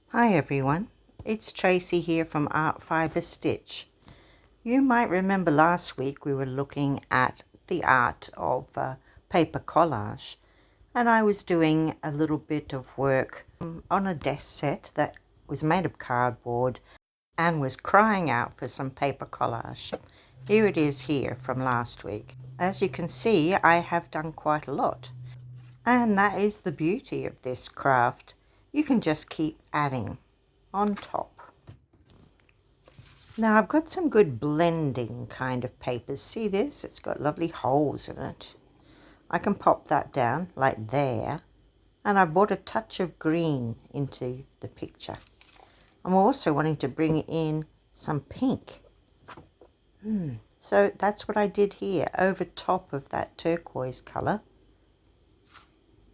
Hi everyone, it's Tracy here from Art Fiber Stitch. You might remember last week we were looking at the art of paper collage, and I was doing a little bit of work on a desk set that was made of cardboard and was crying out for some paper collage. Here it is here from last week. As you can see, I have done quite a lot, and that is the beauty of this craft. You can just keep adding on top. Now I've got some good blending kind of papers. See this? It's got lovely holes in it. I can pop that down like there, and I brought a touch of green into the picture. I'm also wanting to bring in some pink. So that's what I did here over top of that turquoise colour.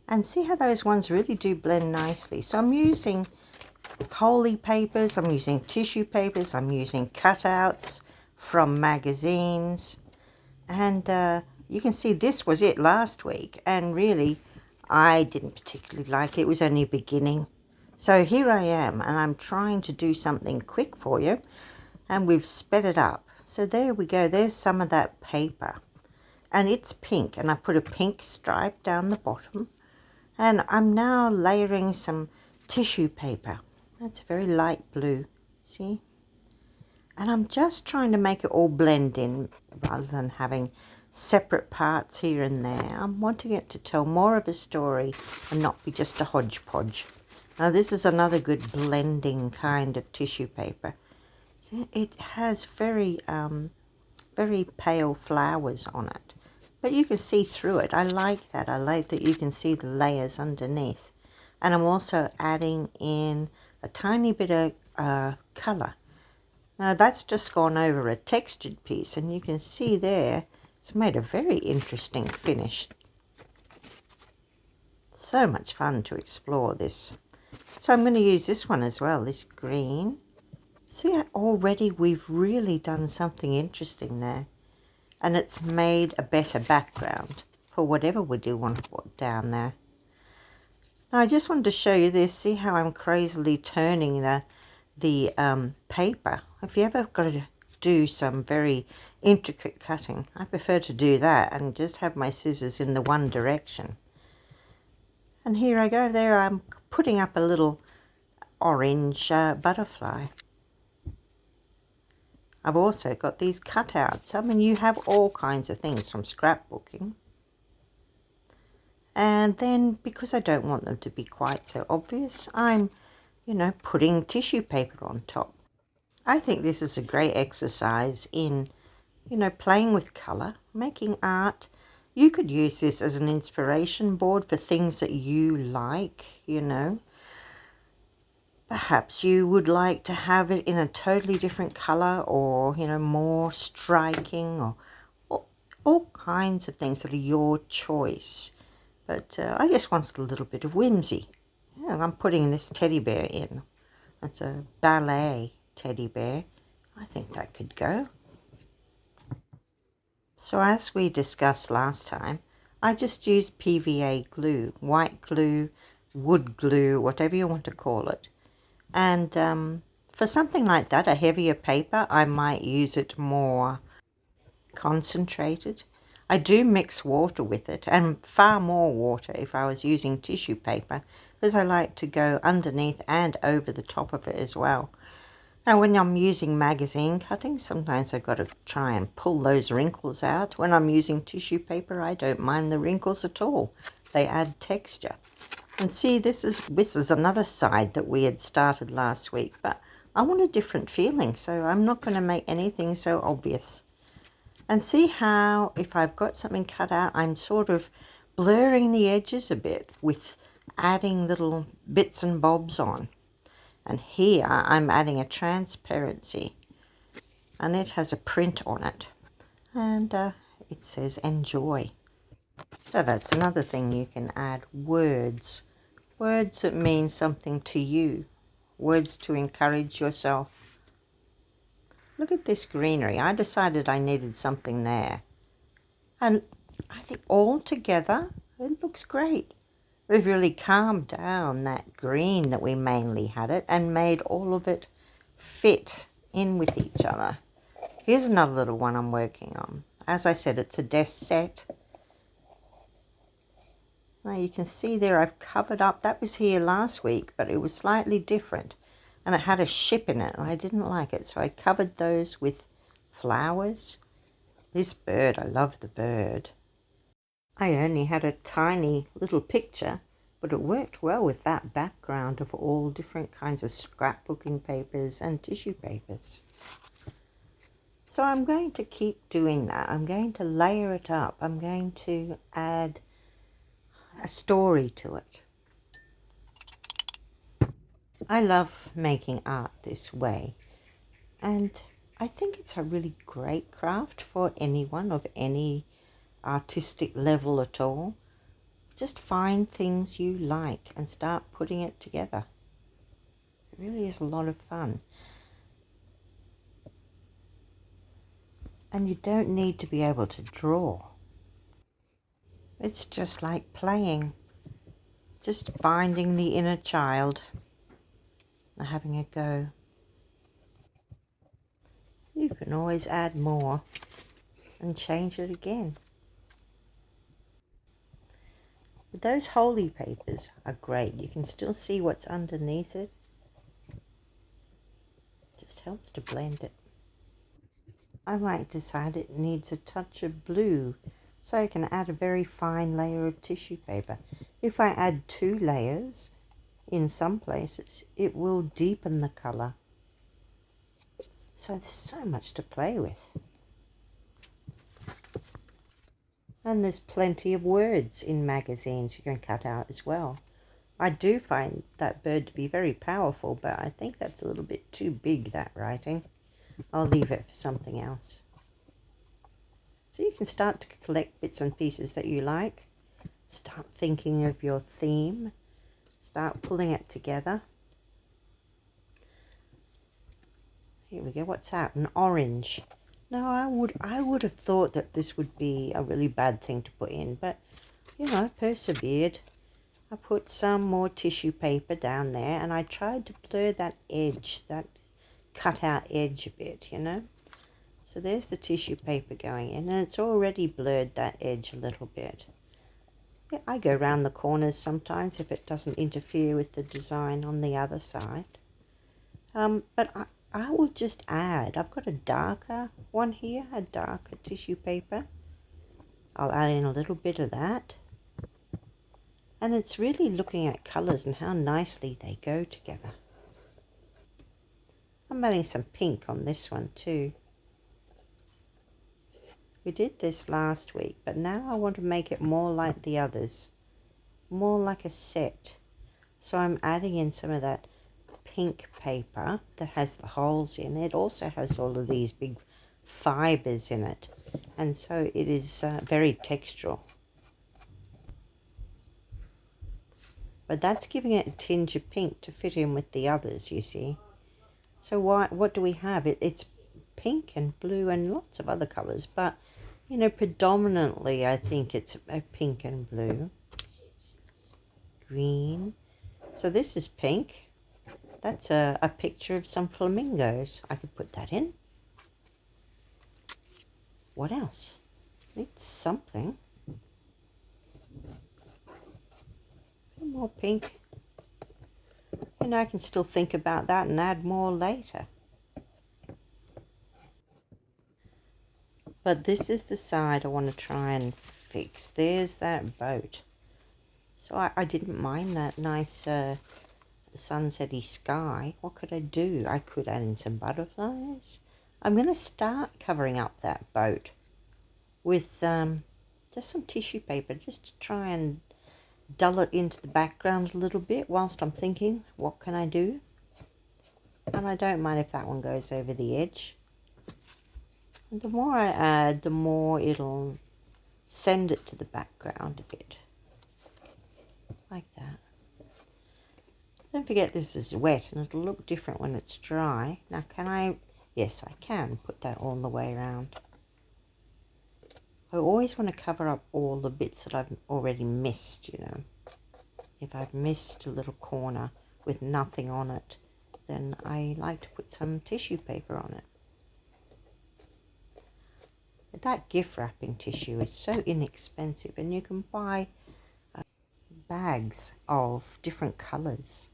And see how those ones really do blend nicely. So I'm using holy papers, I'm using tissue papers, I'm using cutouts from magazines, and you can see this was it last week, and really I didn't particularly like it. It was only beginning. So here I am, and I'm trying to do something quick for you, and we've sped it up. So there we go, there's some of that paper, and it's pink, and I put a pink stripe down the bottom, and I'm now layering some tissue paper. That's a very light blue, see? And I'm just trying to make it all blend in rather than having separate parts here and there. I'm wanting it to tell more of a story and not be just a hodgepodge. Now this is another good blending kind of tissue paper. See, it has very pale flowers on it, but you can see through it. I like that. I like that you can see the layers underneath. And I'm also adding in a tiny bit of colour. Now that's just gone over a textured piece, and you can see there it's made a very interesting finish. So much fun to explore this. So I'm going to use this one as well, this green. See, already we've really done something interesting there, and it's made a better background for whatever we do want to put down there. Now I just wanted to show you this. See how I'm crazily turning the paper. If you ever got to do some very intricate cutting, I prefer to do that and just have my scissors in the one direction. And here I go. There I'm putting up a little orange butterfly. I've also got these cutouts. I mean, you have all kinds of things from scrapbooking. And then, because I don't want them to be quite so obvious, I'm, putting tissue paper on top. I think this is a great exercise in, playing with colour, making art. You could use this as an inspiration board for things that you like, Perhaps you would like to have it in a totally different colour, or, more striking, or all kinds of things that are your choice. But I just wanted a little bit of whimsy. Yeah, I'm putting this teddy bear in. It's a ballet teddy bear. I think that could go. So as we discussed last time, I just used PVA glue, white glue, wood glue, whatever you want to call it. And for something like that, a heavier paper, I might use it more concentrated. I do mix water with it, and far more water if I was using tissue paper, because I like to go underneath and over the top of it as well. Now when I'm using magazine cutting, sometimes I've got to try and pull those wrinkles out. When I'm using tissue paper, I don't mind the wrinkles at all. They add texture. And see, this is another side that we had started last week, but I want a different feeling, so I'm not going to make anything so obvious. And see how if I've got something cut out, I'm sort of blurring the edges a bit with adding little bits and bobs on. And here I'm adding a transparency, and it has a print on it, and it says enjoy. So that's another thing you can add, words. Words that mean something to you. Words to encourage yourself. Look at this greenery. I decided I needed something there. And I think all together, it looks great. We've really calmed down that green that we mainly had it and made all of it fit in with each other. Here's another little one I'm working on. As I said, it's a desk set. Now you can see there I've covered up. That was here last week, but it was slightly different. And it had a ship in it, and I didn't like it. So I covered those with flowers. This bird, I love the bird. I only had a tiny little picture, but it worked well with that background of all different kinds of scrapbooking papers and tissue papers. So I'm going to keep doing that. I'm going to layer it up. I'm going to add a story to it. I love making art this way, and I think it's a really great craft for anyone of any artistic level at all. Just find things you like and start putting it together. It really is a lot of fun. And you don't need to be able to draw. It's just like playing. Just finding the inner child and having a go. You can always add more and change it again. But those holy papers are great. You can still see what's underneath it. Just helps to blend it. I might decide it needs a touch of blue, so I can add a very fine layer of tissue paper. If I add 2 layers, in some places, it will deepen the colour. So there's so much to play with. And there's plenty of words in magazines you can cut out as well. I do find that bird to be very powerful, but I think that's a little bit too big, that writing. I'll leave it for something else. So you can start to collect bits and pieces that you like. Start thinking of your theme. Start pulling it together. Here we go. What's that? An orange. No, I would have thought that this would be a really bad thing to put in, but you know, I persevered. I put some more tissue paper down there, and I tried to blur that edge, that cut out edge a bit, you know. So there's the tissue paper going in, and it's already blurred that edge a little bit. Yeah, I go around the corners sometimes if it doesn't interfere with the design on the other side. But I will just add, I've got a darker one here, a darker tissue paper. I'll add in a little bit of that. And it's really looking at colours and how nicely they go together. I'm adding some pink on this one too. We did this last week, but now I want to make it more like the others. More like a set. So I'm adding in some of that pink paper that has the holes in it. It also has all of these big fibres in it. And so it is very textural. But that's giving it a tinge of pink to fit in with the others, you see. So what do we have? It's pink and blue and lots of other colours, but you know, predominantly I think it's a pink and blue. Green. So this is pink. That's a picture of some flamingos. I could put that in. What else? It's something. More pink. And I can still think about that and add more later. But this is the side I want to try and fix. There's that boat. So I didn't mind that nice sunsetty sky. What could I do? I could add in some butterflies. I'm going to start covering up that boat with just some tissue paper, just to try and dull it into the background a little bit whilst I'm thinking, what can I do? And I don't mind if that one goes over the edge. And the more I add, the more it'll send it to the background a bit. Like that. Don't forget this is wet and it'll look different when it's dry. Now can I? Yes, I can put that all the way around. I always want to cover up all the bits that I've already missed, you know. if I've missed a little corner with nothing on it, then I like to put some tissue paper on it. That gift wrapping tissue is so inexpensive, and you can buy bags of different colours.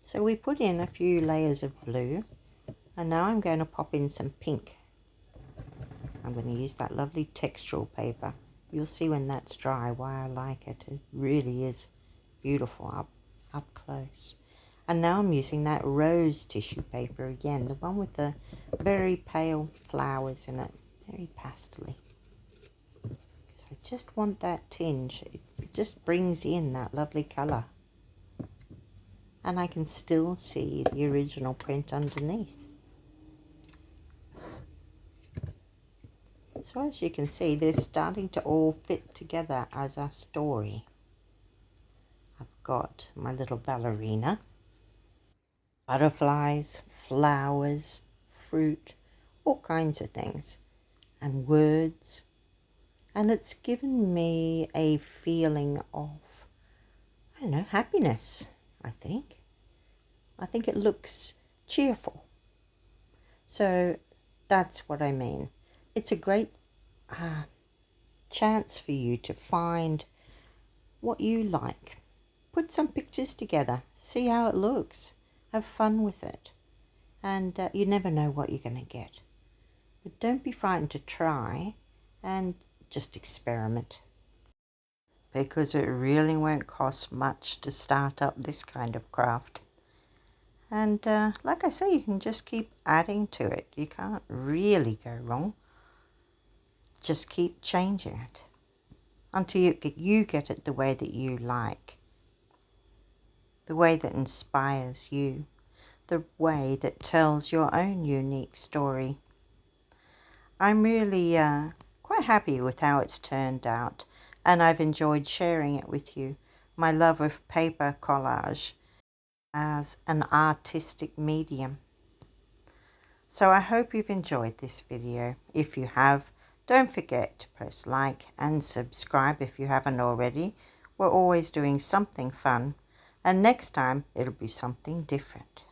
So we put in a few layers of blue, and now I'm going to pop in some pink. I'm going to use that lovely textural paper. You'll see when that's dry why I like it. It really is beautiful up close. And now I'm using that rose tissue paper again, the one with the very pale flowers in it, very pastel-y. Because I just want that tinge. It just brings in that lovely colour. And I can still see the original print underneath. So as you can see, they're starting to all fit together as a story. I've got my little ballerina, butterflies, flowers, fruit, all kinds of things, and words. And it's given me a feeling of, I don't know, happiness, I think. I think it looks cheerful. So that's what I mean. It's a great chance for you to find what you like. Put some pictures together, see how it looks, have fun with it, and you never know what you're going to get. But don't be frightened to try and just experiment, because it really won't cost much to start up this kind of craft. And like I say, you can just keep adding to it. You can't really go wrong. Just keep changing it until you get it the way that you like, the way that inspires you, the way that tells your own unique story. I'm really quite happy with how it's turned out, and I've enjoyed sharing it with you, my love of paper collage as an artistic medium. So I hope you've enjoyed this video. If you have, don't forget to press like and subscribe if you haven't already. We're always doing something fun, and next time it'll be something different.